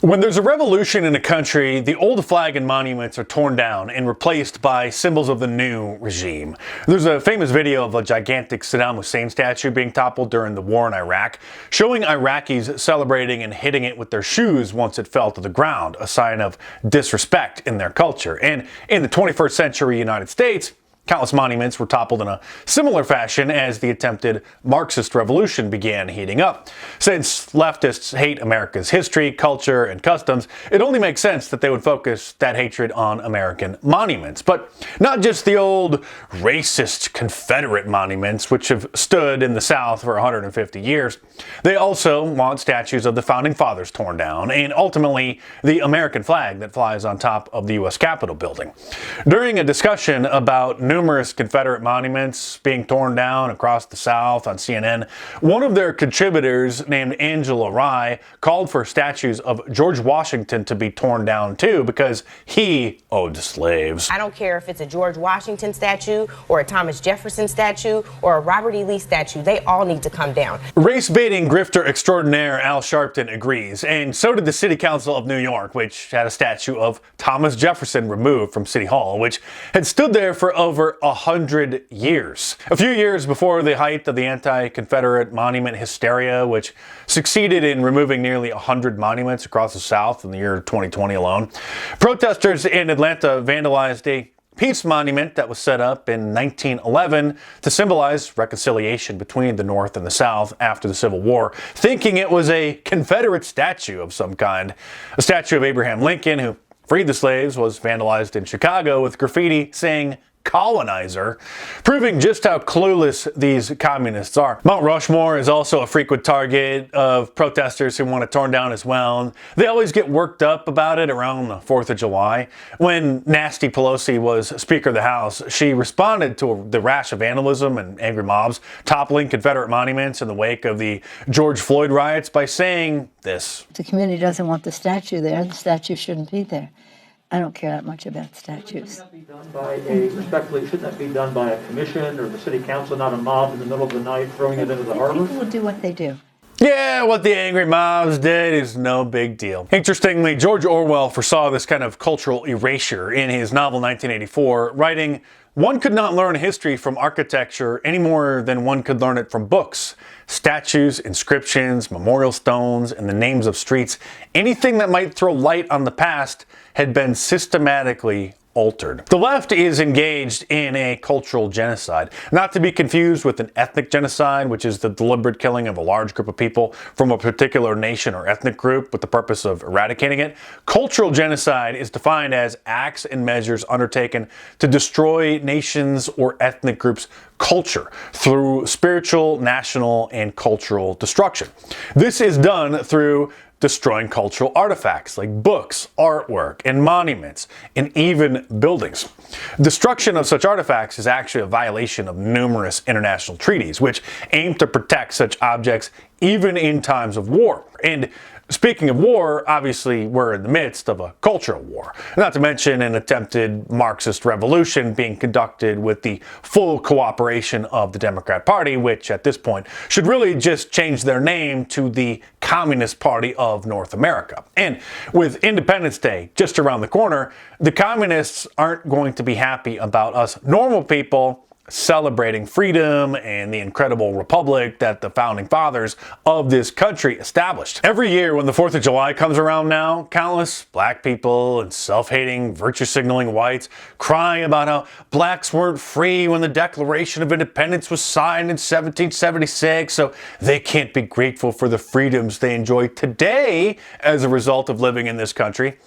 When there's a revolution in a country, the old flag and monuments are torn down and replaced by symbols of the new regime. There's a famous video of a gigantic Saddam Hussein statue being toppled during the war in Iraq, showing Iraqis celebrating and hitting it with their shoes once it fell to the ground, a sign of disrespect in their culture. And in the 21st century United States, countless monuments were toppled in a similar fashion as the attempted Marxist revolution began heating up. Since leftists hate America's history, culture, and customs, it only makes sense that they would focus that hatred on American monuments. But not just the old racist Confederate monuments, which have stood in the South for 150 years. They also want statues of the Founding Fathers torn down, and ultimately the American flag that flies on top of the U.S. Capitol building. During a discussion about numerous Confederate monuments being torn down across the South on CNN, one of their contributors, named Angela Rye, called for statues of George Washington to be torn down too because he owed slaves. I don't care if it's a George Washington statue or a Thomas Jefferson statue or a Robert E. Lee statue, they all need to come down. Race-baiting grifter extraordinaire Al Sharpton agrees, and so did the City Council of New York, which had a statue of Thomas Jefferson removed from City Hall, which had stood there for over 100 years. A few years before the height of the anti-Confederate monument hysteria, which succeeded in removing nearly 100 monuments across the South in the year 2020 alone, protesters in Atlanta vandalized a peace monument that was set up in 1911 to symbolize reconciliation between the North and the South after the Civil War, thinking it was a Confederate statue of some kind. A statue of Abraham Lincoln, who freed the slaves, was vandalized in Chicago with graffiti saying colonizer, proving just how clueless these communists are. Mount Rushmore is also a frequent target of protesters who want it torn down as well. They always get worked up about it around the 4th of July. When Nasty Pelosi was Speaker of the House, she responded to the rash of vandalism and angry mobs toppling Confederate monuments in the wake of the George Floyd riots by saying this: "The community doesn't want the statue there. The statue shouldn't be there. I don't care that much about statues." Shouldn't that be done by a commission or the city council, not a mob in the middle of the night throwing it into the harbor? People will do what they do. Yeah, what the angry mobs did is no big deal. Interestingly, George Orwell foresaw this kind of cultural erasure in his novel 1984, writing, "One could not learn history from architecture any more than one could learn it from books. Statues, inscriptions, memorial stones, and the names of streets, anything that might throw light on the past had been systematically altered." The left is engaged in a cultural genocide, not to be confused with an ethnic genocide, which is the deliberate killing of a large group of people from a particular nation or ethnic group with the purpose of eradicating it. Cultural genocide is defined as acts and measures undertaken to destroy nations or ethnic groups' culture through spiritual, national, and cultural destruction. This is done through destroying cultural artifacts like books, artwork, and monuments, and even buildings. Destruction of such artifacts is actually a violation of numerous international treaties, which aim to protect such objects even in times of war. And speaking of war, obviously we're in the midst of a cultural war, not to mention an attempted Marxist revolution being conducted with the full cooperation of the Democrat Party, which at this point should really just change their name to the Communist Party of North America. And with Independence Day just around the corner, the communists aren't going to be happy about us normal people celebrating freedom and the incredible republic that the founding fathers of this country established. Every year when the 4th of July comes around now, countless black people and self-hating, virtue-signaling whites cry about how blacks weren't free when the Declaration of Independence was signed in 1776, so they can't be grateful for the freedoms they enjoy today as a result of living in this country.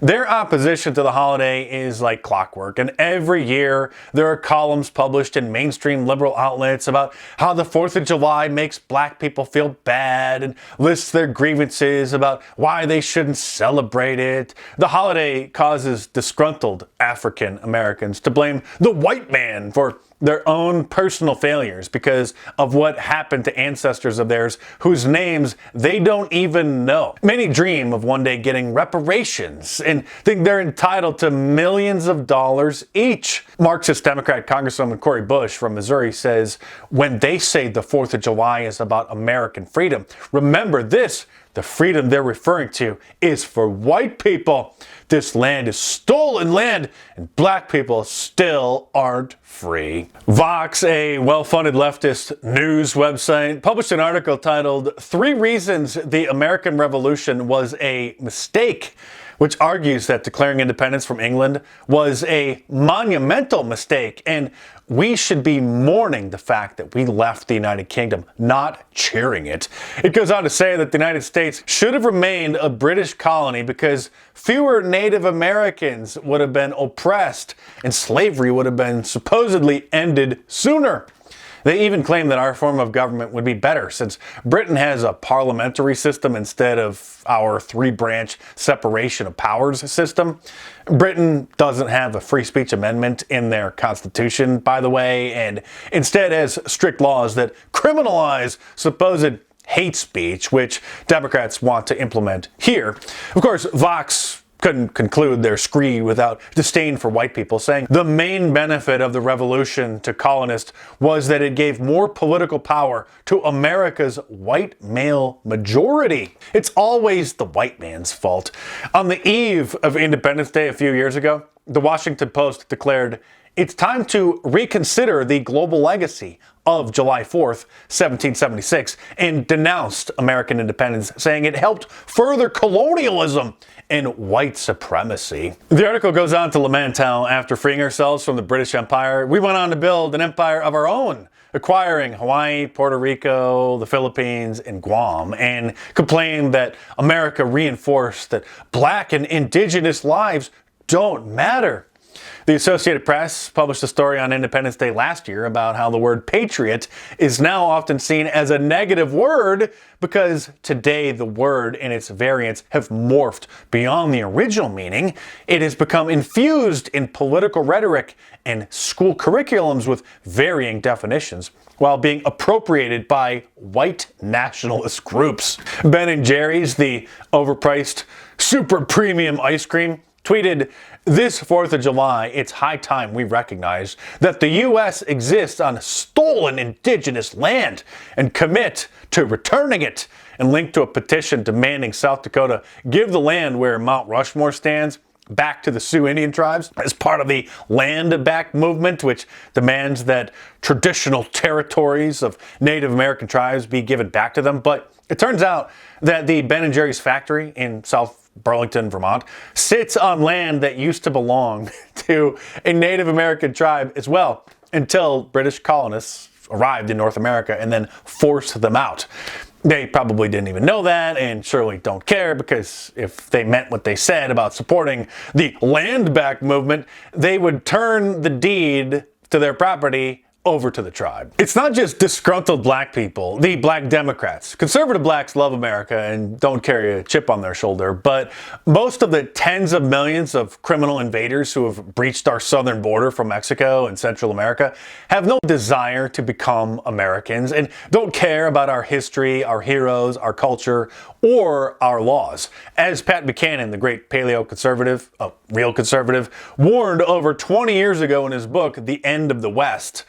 Their opposition to the holiday is like clockwork, and every year there are columns published in mainstream liberal outlets about how the 4th of July makes black people feel bad and lists their grievances about why they shouldn't celebrate it. The holiday causes disgruntled African Americans to blame the white man for their own personal failures because of what happened to ancestors of theirs whose names they don't even know. Many dream of one day getting reparations and think they're entitled to millions of dollars each. Marxist Democrat Congresswoman Cori Bush from Missouri says, when they say the 4th of July is about American freedom, remember this: the freedom they're referring to is for white people. This land is stolen land, and black people still aren't free. Vox, a well-funded leftist news website, published an article titled 3 Reasons the American Revolution Was a Mistake, which argues that declaring independence from England was a monumental mistake, and we should be mourning the fact that we left the United Kingdom, not cheering it. It goes on to say that the United States should have remained a British colony because fewer Native Americans would have been oppressed and slavery would have been supposedly ended sooner. They even claim that our form of government would be better since Britain has a parliamentary system instead of our 3-branch separation of powers system. Britain doesn't have a free speech amendment in their constitution, by the way, and instead has strict laws that criminalize supposed hate speech, which Democrats want to implement here. Of course, Vox couldn't conclude their screed without disdain for white people, saying the main benefit of the revolution to colonists was that it gave more political power to America's white male majority. It's always the white man's fault. On the eve of Independence Day a few years ago, the Washington Post declared, "It's time to reconsider the global legacy of July 4th, 1776, and denounced American independence, saying it helped further colonialism and white supremacy." The article goes on to lament how, after freeing ourselves from the British Empire, we went on to build an empire of our own, acquiring Hawaii, Puerto Rico, the Philippines, and Guam, and complained that America reinforced that black and indigenous lives don't matter. The Associated Press published a story on Independence Day last year about how the word patriot is now often seen as a negative word because today the word and its variants have morphed beyond the original meaning. It has become infused in political rhetoric and school curriculums with varying definitions, while being appropriated by white nationalist groups. Ben & Jerry's, the overpriced super premium ice cream, tweeted, "This 4th of July, it's high time we recognize that the U.S. exists on stolen indigenous land and commit to returning it," and linked to a petition demanding South Dakota give the land where Mount Rushmore stands back to the Sioux Indian tribes as part of the Land Back movement, which demands that traditional territories of Native American tribes be given back to them. But it turns out that the Ben & Jerry's factory in South Burlington, Vermont, sits on land that used to belong to a Native American tribe as well, until British colonists arrived in North America and then forced them out. They probably didn't even know that and surely don't care, because if they meant what they said about supporting the Land Back movement, they would turn the deed to their property over to the tribe. It's not just disgruntled black people, the black Democrats. Conservative blacks love America and don't carry a chip on their shoulder, but most of the tens of millions of criminal invaders who have breached our southern border from Mexico and Central America have no desire to become Americans and don't care about our history, our heroes, our culture, or our laws. As Pat Buchanan, the great paleo-conservative, a real conservative, warned over 20 years ago in his book, The End of the West,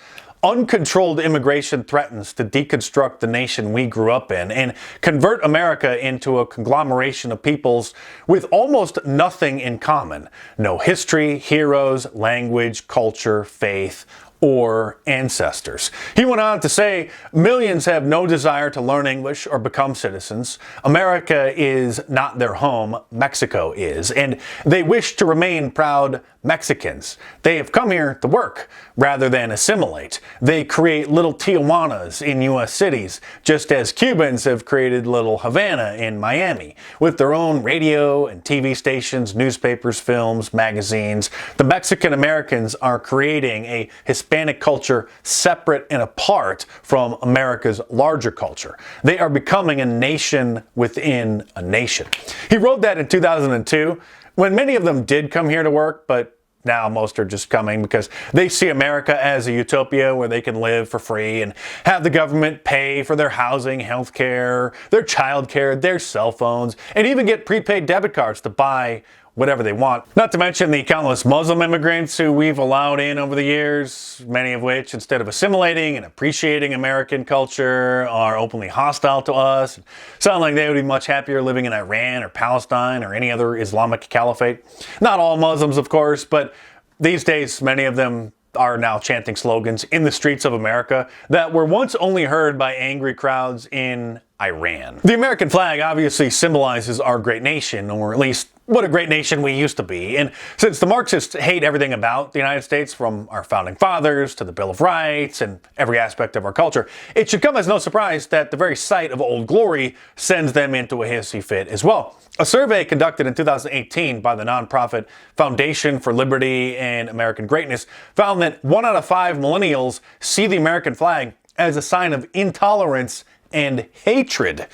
uncontrolled immigration threatens to deconstruct the nation we grew up in and convert America into a conglomeration of peoples with almost nothing in common. No history, heroes, language, culture, faith, or ancestors. He went on to say, millions have no desire to learn English or become citizens. America is not their home, Mexico is, and they wish to remain proud Mexicans. They have come here to work rather than assimilate. They create little Tijuanas in U.S. cities, just as Cubans have created little Havana in Miami, with their own radio and TV stations, newspapers, films, magazines. The Mexican Americans are creating a Hispanic culture separate and apart from America's larger culture. They are becoming a nation within a nation. He wrote that in 2002, when many of them did come here to work, but now most are just coming because they see America as a utopia where they can live for free and have the government pay for their housing, health care, their child care, their cell phones, and even get prepaid debit cards to buy whatever they want. Not to mention the countless Muslim immigrants who we've allowed in over the years, many of which, instead of assimilating and appreciating American culture, are openly hostile to us. Sound like they would be much happier living in Iran or Palestine or any other Islamic caliphate. Not all Muslims, of course, but these days many of them are now chanting slogans in the streets of America that were once only heard by angry crowds in Iran. The American flag obviously symbolizes our great nation, or at least what a great nation we used to be. And since the Marxists hate everything about the United States, from our founding fathers to the Bill of Rights and every aspect of our culture, it should come as no surprise that the very sight of Old Glory sends them into a hissy fit as well. A survey conducted in 2018 by the nonprofit Foundation for Liberty and American Greatness found that 1 out of 5 millennials see the American flag as a sign of intolerance and hatred.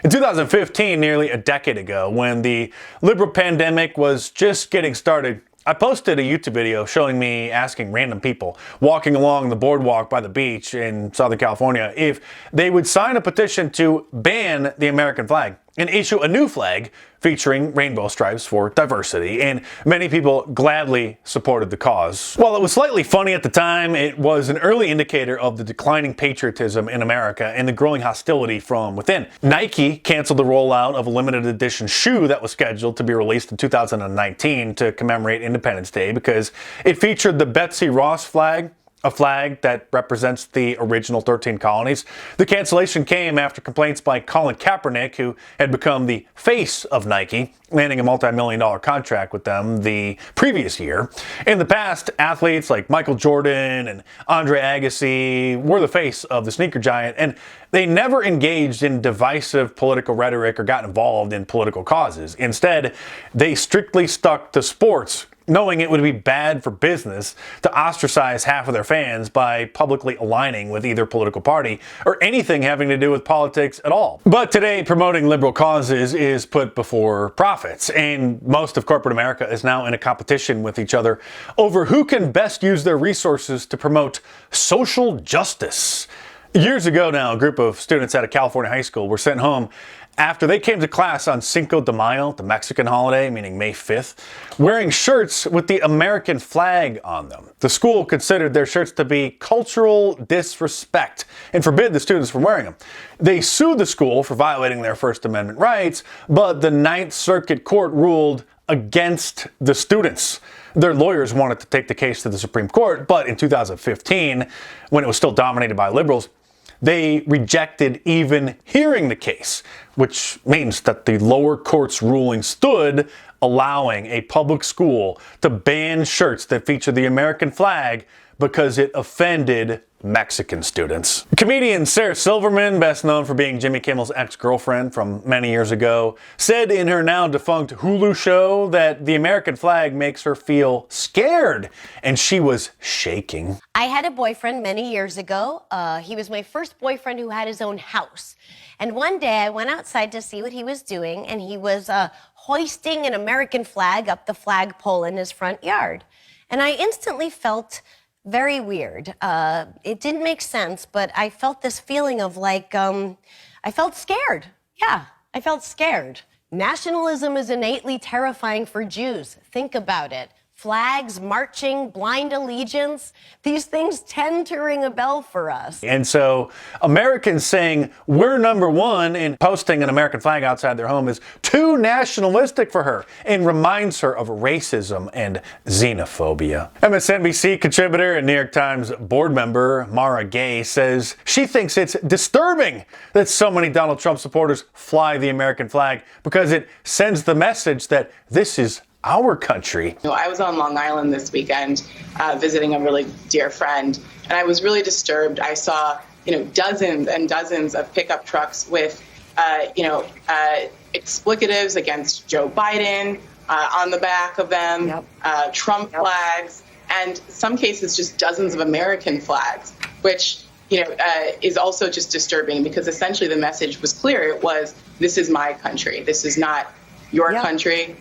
In 2015, nearly a decade ago, when the liberal pandemic was just getting started, I posted a YouTube video showing me asking random people walking along the boardwalk by the beach in Southern California if they would sign a petition to ban the American flag and issue a new flag featuring rainbow stripes for diversity, and many people gladly supported the cause. While it was slightly funny at the time, it was an early indicator of the declining patriotism in America and the growing hostility from within. Nike canceled the rollout of a limited edition shoe that was scheduled to be released in 2019 to commemorate Independence Day because it featured the Betsy Ross flag, a flag that represents the original 13 colonies. The cancellation came after complaints by Colin Kaepernick, who had become the face of Nike, landing a multi-million-dollar contract with them the previous year. In the past, athletes like Michael Jordan and Andre Agassi were the face of the sneaker giant, and they never engaged in divisive political rhetoric or got involved in political causes. Instead, they strictly stuck to sports, knowing it would be bad for business to ostracize half of their fans by publicly aligning with either political party or anything having to do with politics at all. But today, promoting liberal causes is put before profits, and most of corporate America is now in a competition with each other over who can best use their resources to promote social justice. Years ago now, a group of students at a California high school were sent home after they came to class on Cinco de Mayo, the Mexican holiday, meaning May 5th, wearing shirts with the American flag on them. The school considered their shirts to be cultural disrespect and forbid the students from wearing them. They sued the school for violating their First Amendment rights, but the Ninth Circuit Court ruled against the students. Their lawyers wanted to take the case to the Supreme Court, but in 2015, when it was still dominated by liberals, they rejected even hearing the case, which means that the lower court's ruling stood, allowing a public school to ban shirts that feature the American flag because it offended Mexican students. Comedian Sarah Silverman, best known for being Jimmy Kimmel's ex-girlfriend from many years ago, said in her now defunct Hulu show that the American flag makes her feel scared, and she was shaking. I had a boyfriend many years ago. He was my first boyfriend who had his own house. And one day I went outside to see what he was doing, and he was hoisting an American flag up the flagpole in his front yard. And I instantly felt very weird. It didn't make sense, but I felt this feeling of like, I felt scared. Yeah, I felt scared. Nationalism is innately terrifying for Jews. Think about it. Flags, marching, blind allegiance, these things tend to ring a bell for us. And so Americans saying we're number one and posting an American flag outside their home is too nationalistic for her and reminds her of racism and xenophobia. MSNBC contributor and New York Times board member Mara Gay says she thinks it's disturbing that so many Donald Trump supporters fly the American flag because it sends the message that this is our country. I was on Long Island this weekend visiting a really dear friend, and I was really disturbed. I saw, dozens and dozens of pickup trucks with, explicatives against Joe Biden on the back of them, Trump flags, and some cases just dozens of American flags, which is also just disturbing because essentially the message was clear. It was, this is my country. This is not your country.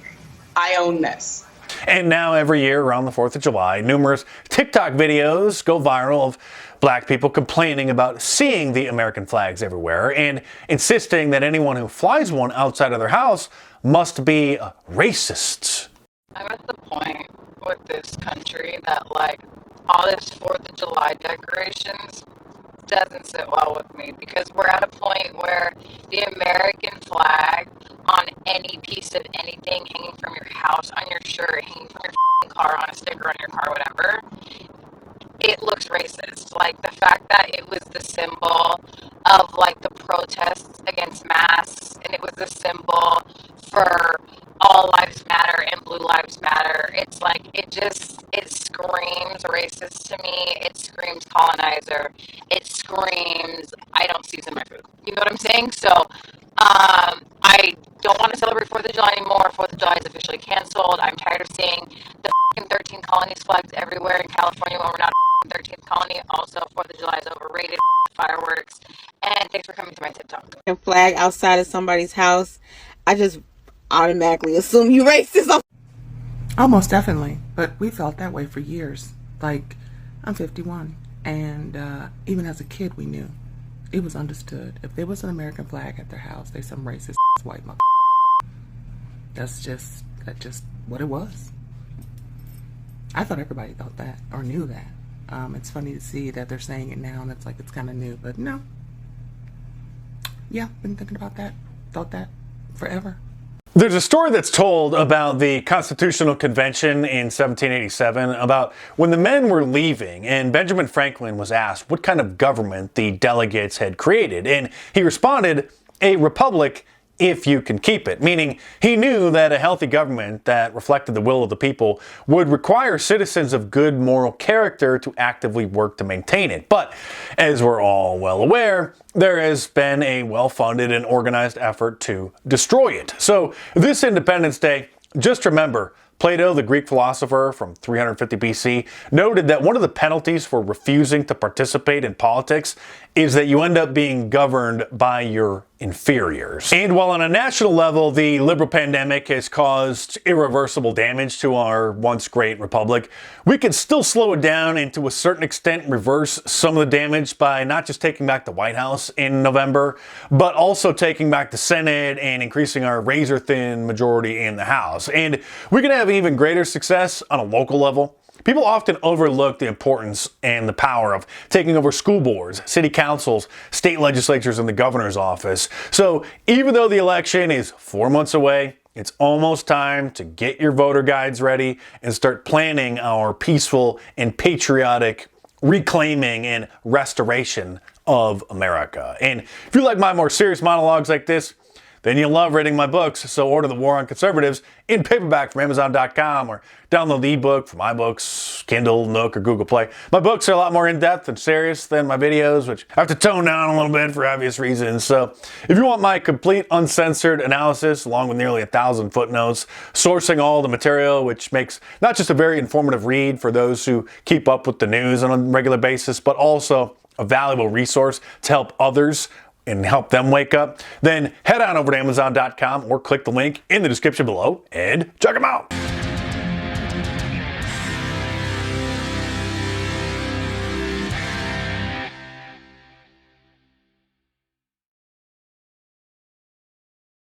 I own this. And now every year around the 4th of July, numerous TikTok videos go viral of black people complaining about seeing the American flags everywhere and insisting that anyone who flies one outside of their house must be a racist. I'm at the point with this country that, like, all this 4th of July decorations doesn't sit well with me, because we're at a point where the American flag on any piece of anything, hanging from your house, on your shirt, hanging from your car, on a sticker on your car, whatever, it looks racist. Like, the fact that it was the symbol of, like, the protests against masks, and it was the symbol for all lives matter and blue lives matter. It's like, it screams racist to me. It screams colonizer. It screams, I don't season my food. You know what I'm saying? So, I don't want to celebrate 4th of July anymore. 4th of July is officially canceled. I'm tired of seeing the 13 colonies flags everywhere in California when we're not a 13th colony. Also, 4th of July is overrated. Fireworks. And thanks for coming to my TikTok. A flag outside of somebody's house, I just automatically assume you racist. Oh, most definitely. But we felt that way for years. Like, I'm 51, and even as a kid, we knew. It was understood. If there was an American flag at their house, there's some racist white mother. That's just what it was. I thought everybody thought that, or knew that. It's funny to see that they're saying it now, and it's like it's kind of new, but no. Yeah, been thinking about that, thought that forever. There's a story that's told about the Constitutional Convention in 1787, about when the men were leaving, and Benjamin Franklin was asked what kind of government the delegates had created, and he responded, "A republic if you can keep it," meaning he knew that a healthy government that reflected the will of the people would require citizens of good moral character to actively work to maintain it. But as we're all well aware, there has been a well-funded and organized effort to destroy it. So this Independence Day, just remember, Plato, the Greek philosopher from 350 BC, noted that one of the penalties for refusing to participate in politics is that you end up being governed by your inferiors. And while on a national level, the liberal pandemic has caused irreversible damage to our once great republic, we can still slow it down and to a certain extent reverse some of the damage by not just taking back the White House in November, but also taking back the Senate and increasing our razor-thin majority in the House. And we can have even greater success on a local level. People often overlook the importance and the power of taking over school boards, city councils, state legislatures, and the governor's office. So even though the election is 4 months away, it's almost time to get your voter guides ready and start planning our peaceful and patriotic reclaiming and restoration of America. And if you like my more serious monologues like this, then you'll love reading my books, so order The War on Conservatives in paperback from Amazon.com or download the ebook from iBooks, Kindle, Nook, or Google Play. My books are a lot more in-depth and serious than my videos, which I have to tone down a little bit for obvious reasons. So if you want my complete uncensored analysis, along with nearly 1,000 footnotes, sourcing all the material, which makes not just a very informative read for those who keep up with the news on a regular basis, but also a valuable resource to help others and help them wake up, then head on over to Amazon.com or click the link in the description below and check them out.